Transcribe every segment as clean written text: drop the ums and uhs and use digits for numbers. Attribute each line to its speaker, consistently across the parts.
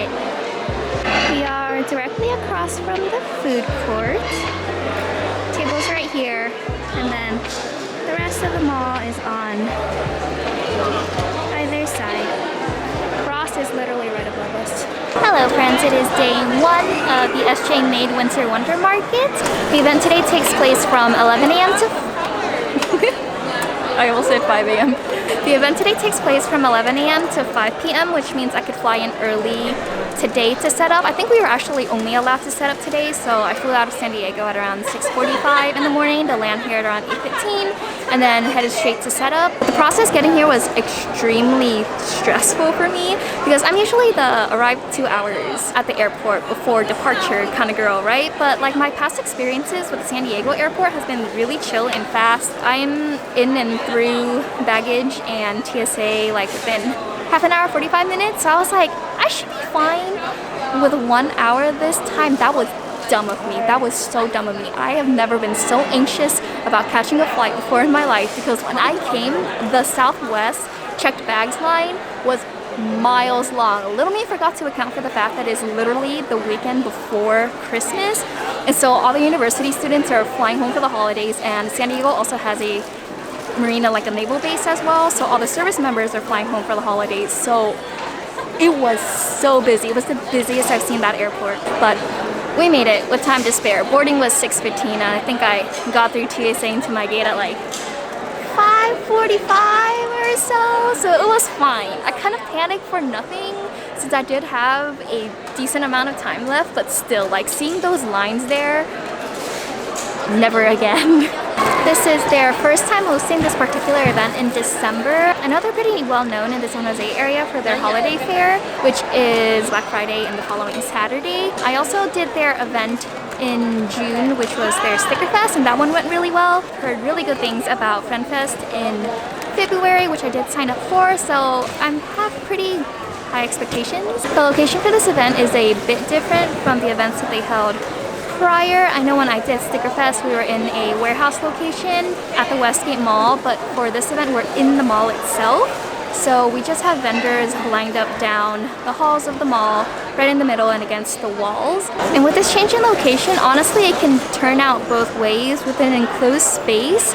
Speaker 1: it. We are directly across from the food court. Tables right here, and then the rest of the mall is on either side. Cross is literally right above us. Hello friends, it is day 1 of the SJMade Winter Wonder Market. The event today takes place from 11 a.m. to I almost said 5 a.m. The event today takes place from 11 a.m. to 5 p.m., which means I could fly in early today to set up. I think we were actually only allowed to set up today, so I flew out of San Diego at around 6:45 in the morning to land here at around 8:15 and then headed straight to set up. The process getting here was extremely stressful for me because I'm usually the arrive 2 hours at the airport before departure kind of girl, right? But like my past experiences with San Diego airport has been really chill and fast. I'm in and through baggage and TSA like within half an hour, 45 minutes. So I was like, I should be fine with 1 hour this time. That was dumb of me. That was so dumb of me. I have never been so anxious about catching a flight before in my life because when I came, the Southwest checked bags line was miles long. Little me forgot to account for the fact that it's literally the weekend before Christmas. And so all the university students are flying home for the holidays, and San Diego also has a marina, like a naval base as well, so all the service members are flying home for the holidays. So it was so busy. It was the busiest I've seen that airport, but we made it with time to spare. Boarding was 6:15 and I think I got through TSA into my gate at like 5:45 or so it was fine. I kind of panicked for nothing since I did have a decent amount of time left, but still, like seeing those lines there, never again. This is their first time hosting this particular event in December. I know they're pretty well known in the San Jose area for their holiday fair, which is Black Friday and the following Saturday. I also did their event in June, which was their Sticker Fest, and that one went really well. Heard really good things about Friend Fest in February, which I did sign up for, so I have pretty high expectations. The location for this event is a bit different from the events that they held prior. I know when I did Sticker Fest, we were in a warehouse location at the Westgate Mall, but for this event, we're in the mall itself. So we just have vendors lined up down the halls of the mall, right in the middle and against the walls. And with this change in location, honestly, it can turn out both ways within an enclosed space.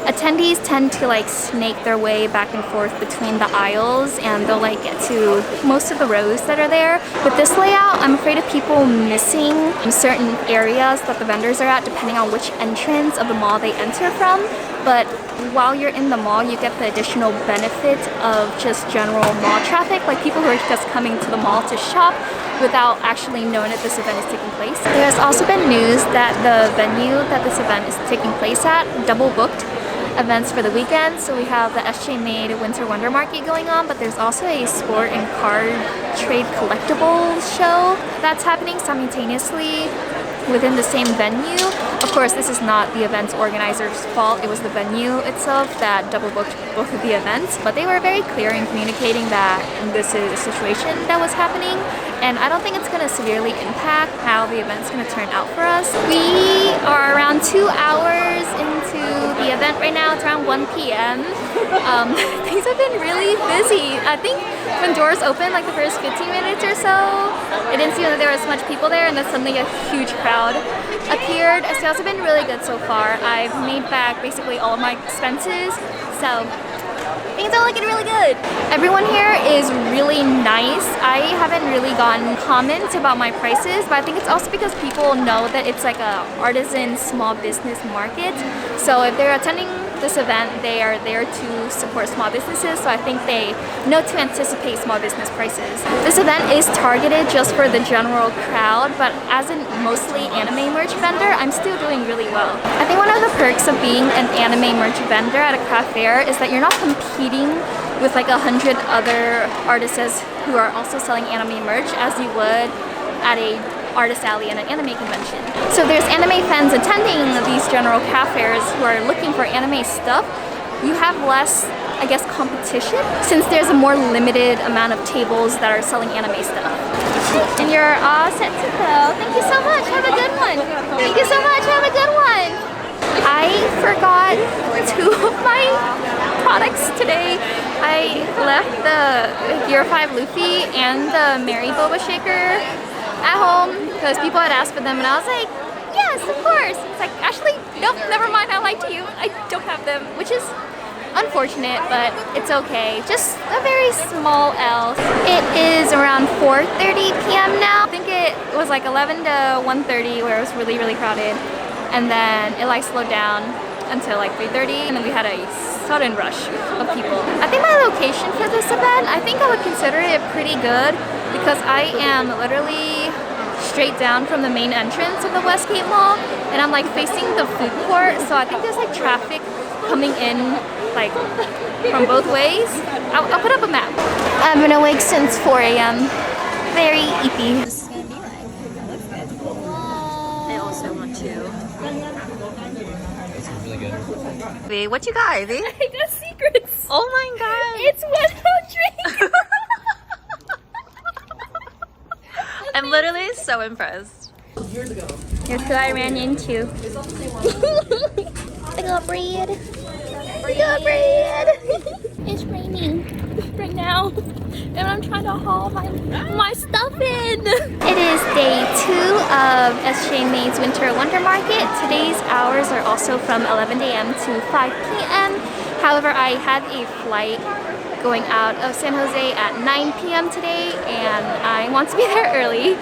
Speaker 1: Attendees tend to like snake their way back and forth between the aisles, and they'll like get to most of the rows that are there. With this layout, I'm afraid of people missing certain areas that the vendors are at depending on which entrance of the mall they enter from. But while you're in the mall, you get the additional benefit of just general mall traffic, like people who are just coming to the mall to shop without actually knowing that this event is taking place. There's also been news that the venue that this event is taking place at double booked events for the weekend. So we have the SJMade Winter Wonder Market going on, but there's also a sport and card trade collectibles show that's happening simultaneously within the same venue. Of course, this is not the event's organizer's fault. It was the venue itself that double booked both of the events, but they were very clear in communicating that this is a situation that was happening, and I don't think it's going to severely impact how the event's going to turn out for us. We are around 2 hours into the event right now. It's around 1 p.m. Things have been really busy. I think when doors opened, like the first 15 minutes or so, it didn't seem that there was much people there, and then suddenly a huge crowd appeared. Sales have been really good so far. I've made back basically all of my expenses, so things are looking really good. Everyone here is really nice. I haven't really gotten comments about my prices, but I think it's also because people know that it's like a artisan small business market. So if they're attending this event, they are there to support small businesses, so I think they know to anticipate small business prices. This event is targeted just for the general crowd, but as a mostly anime merch vendor, I'm still doing really well. I think one of the perks of being an anime merch vendor at a craft fair is that you're not competing with like 100 other artists who are also selling anime merch as you would at a artist alley and an anime convention. So there's anime fans attending these general craft fairs who are looking for anime stuff. You have less, I guess, competition since there's a more limited amount of tables that are selling anime stuff. And you're all set to go. Thank you so much. Have a good one. Thank you so much. Have a good one. I forgot 2 of my products today I left the Gear 5 Luffy and the Mary Boba Shaker at home because people had asked for them and I was like, yes, of course. It's like, actually, nope, never mind, I lied to you. I don't have them, which is unfortunate, but it's okay. Just a very small L. It is around 4:30 p.m. now. I think it was like 11 to 1:30 where it was really, really crowded. And then it like slowed down until like 3:30 and then we had a sudden rush of people. I think my location for this event, I think I would consider it pretty good because I am literally straight down from the main entrance of the Westgate Mall and I'm like facing the food court, so I think there's like traffic coming in like from both ways. I'll put up a map. I've been awake since 4 a.m. Very eepy.
Speaker 2: This is gonna be like. That looks good. I also want to.
Speaker 3: It's really good.
Speaker 2: Ivy, what you got, Ivy?
Speaker 1: I got secrets.
Speaker 2: Oh my god.
Speaker 1: It's 100.
Speaker 2: I'm literally so impressed.
Speaker 1: Here's who I ran into. I got bread. I got bread. It's raining right now, and I'm trying to haul my stuff in. It is day 2 of SJMade's Winter Wonder Market. Today's hours are also from 11 a.m. to 5 p.m. However, I had a flight going out of San Jose at 9 p.m. today, and I want to be there early.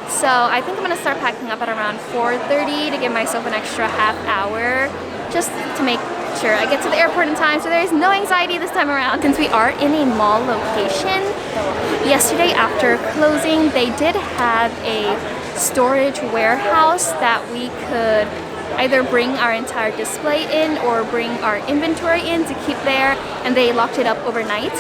Speaker 1: So I think I'm gonna start packing up at around 4:30 to give myself an extra half hour just to make sure I get to the airport in time so there's no anxiety this time around. Since we are in a mall location, yesterday after closing they did have a storage warehouse that we could either bring our entire display in or bring our inventory in to keep there, and they locked it up overnight.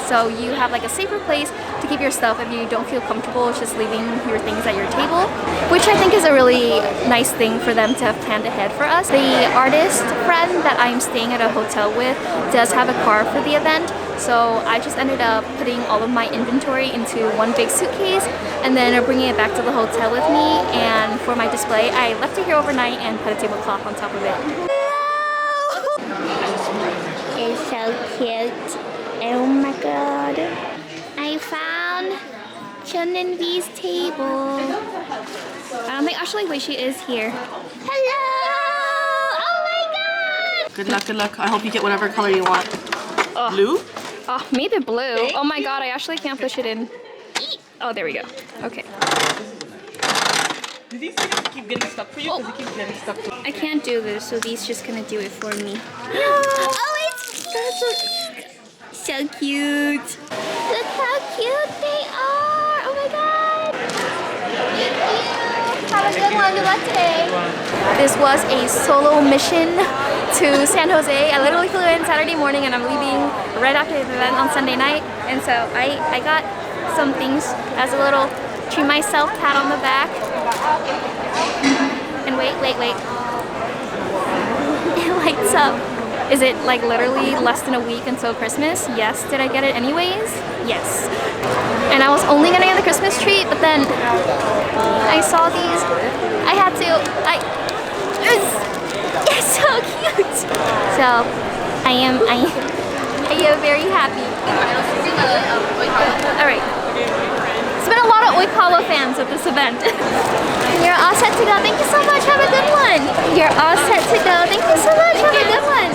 Speaker 1: So you have like a safer place to keep your stuff if you don't feel comfortable just leaving your things at your table, which I think is a really nice thing for them to have planned ahead for us. The artist friend that I'm staying at a hotel with does have a car for the event, so I just ended up putting all of my inventory into one big suitcase and then bringing it back to the hotel with me. And for my display, I left it here overnight and put a tablecloth on top of it. It's so cute. Oh my god. I found Chun-Lin's table. I don't think, actually, wait, she is here. Hello! Oh my god!
Speaker 4: Good luck, good luck. I hope you get whatever color you want. Blue?
Speaker 1: Oh, maybe blue. Oh my god, I actually can't push it in. Oh, there we go. Okay.
Speaker 4: Do these things keep getting stuck for you? Because it keeps getting stuck for you.
Speaker 1: I can't do this, so these just gonna do it for me. Oh, it's cute! So cute! Look how cute they are! Oh my god! Thank you! Have a good one. Good luck today. This was a solo mission to San Jose. I literally flew in Saturday morning and I'm leaving right after the event on Sunday night. And so I got some things as a little treat myself pat on the back. And wait. It lights up. Is it like literally less than a week until Christmas? Yes. Did I get it anyways? Yes. And I was only gonna get the Christmas tree, but then I saw these. I had to. It's so cute. So I am very happy. All right. It's been a lot of Oikawa fans at this event. You're all set to go. Thank you so much. Have a good one. You're all set to go. Thank you so much. Have a good one.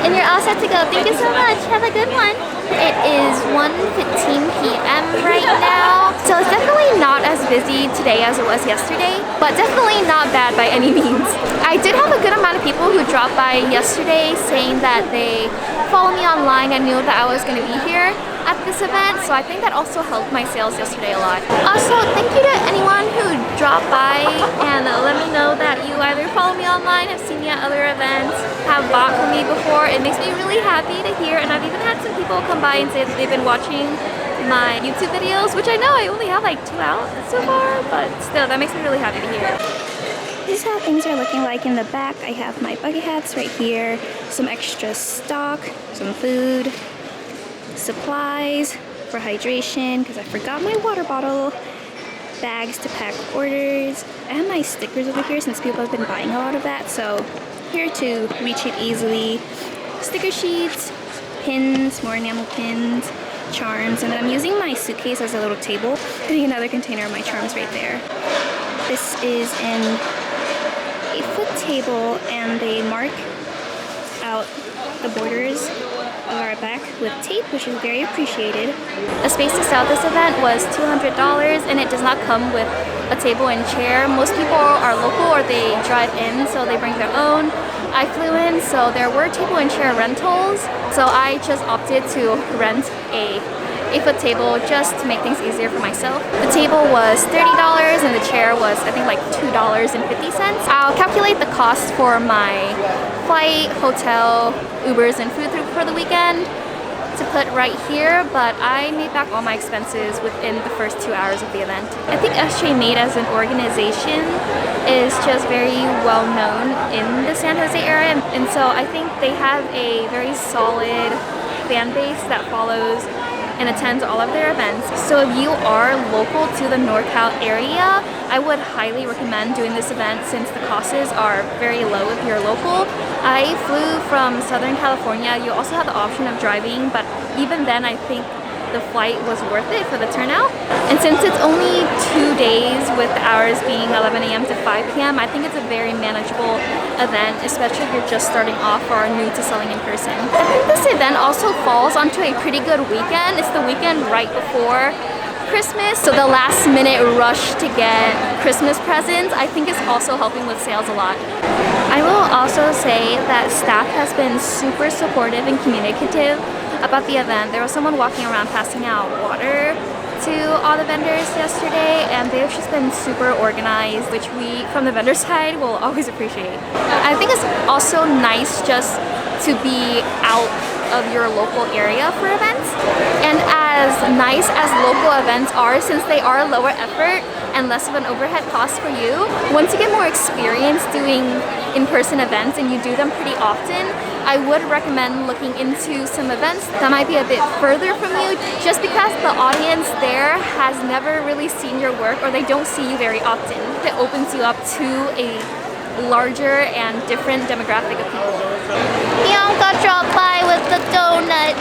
Speaker 1: And you're all set to go. Thank you so much. Have a good one. It is 1:15 p.m. right now. So it's definitely not as busy today as it was yesterday, but definitely not bad by any means. I did have a good amount of people who dropped by yesterday saying that they follow me online and knew that I was going to be here at this event, so I think that also helped my sales yesterday a lot. Also, thank you to anyone who dropped by and let me know that you either follow me online, have seen me at other events, have bought from me before. It makes me really happy to hear, and I've even had some people come by and say that they've been watching my YouTube videos, which I know I only have like 2 out so far, but still, that makes me really happy to hear. This is how things are looking like in the back. I have my bucket hats right here, some extra stock, some food, supplies for hydration because I forgot my water bottle, bags to pack orders. I have my stickers over here since people have been buying a lot of that, so here to reach it easily. Sticker sheets, pins, more enamel pins, charms, and then I'm using my suitcase as a little table. Putting another container of my charms right there. This is an 8-foot table, and they mark out the borders of our back with tape, which is very appreciated. The space to sell this event was $200, and it does not come with a table and chair. Most people are local or they drive in, so they bring their own. I flew in, so there were table and chair rentals, so I just opted to rent a 8-foot table just to make things easier for myself. The table was $30 and the chair was, I think, like $2.50. I'll calculate the cost for my flight, hotel, Ubers, and food for the weekend to put right here, but I made back all my expenses within the first 2 hours of the event. I think SJMade as an organization is just very well known in the San Jose area, and so I think they have a very solid fan base that follows and attends all of their events. So if you are local to the NorCal area, I would highly recommend doing this event since the costs are very low if you're local. I flew from Southern California. You also have the option of driving, but even then I think the flight was worth it for the turnout. And since it's only 2 days with the hours being 11 a.m. to 5 p.m., I think it's a very manageable event, especially if you're just starting off or are new to selling in person. I think this event also falls onto a pretty good weekend. It's the weekend right before Christmas, so the last minute rush to get Christmas presents I think is also helping with sales a lot. I will also say that staff has been super supportive and communicative about the event. There was someone walking around passing out water to all the vendors yesterday, and they've just been super organized, which we from the vendor side will always appreciate. I think it's also nice just to be out of your local area for events, and as nice as local events are, since they are lower effort and less of an overhead cost for you, once you get more experience doing in-person events and you do them pretty often, I would recommend looking into some events that might be a bit further from you, just because the audience there has never really seen your work or they don't see you very often. It opens you up to a larger and different demographic of people. Young got dropped by with the donut.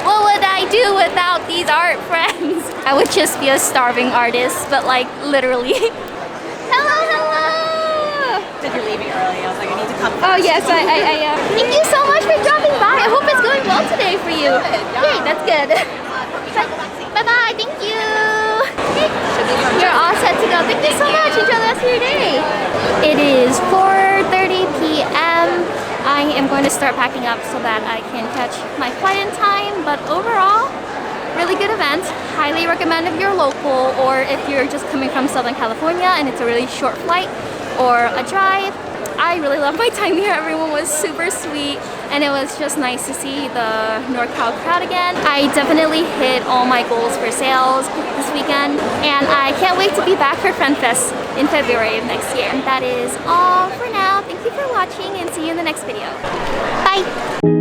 Speaker 1: What would I do without these art friends? I would just be a starving artist, but like literally. Hello, hello!
Speaker 2: Said you're leaving early. I was like, I need to come.
Speaker 1: Oh yes, I Thank you so much for dropping by. I hope it's going well today for you. Yay, that's good. Bye-bye, thank you. You're all set to go. Thank you so much. Enjoy the rest of your day. It is 4:30 p.m. I am going to start packing up so that I can catch my flight in time, but overall, really good event. Highly recommend if you're local or if you're just coming from Southern California and it's a really short flight or a drive. I really loved my time here. Everyone was super sweet, and it was just nice to see the NorCal crowd again. I definitely hit all my goals for sales this weekend, and I can't wait to be back for FriendFest in February of next year. That is all for now. Thank you for watching, and see you in the next video. Bye!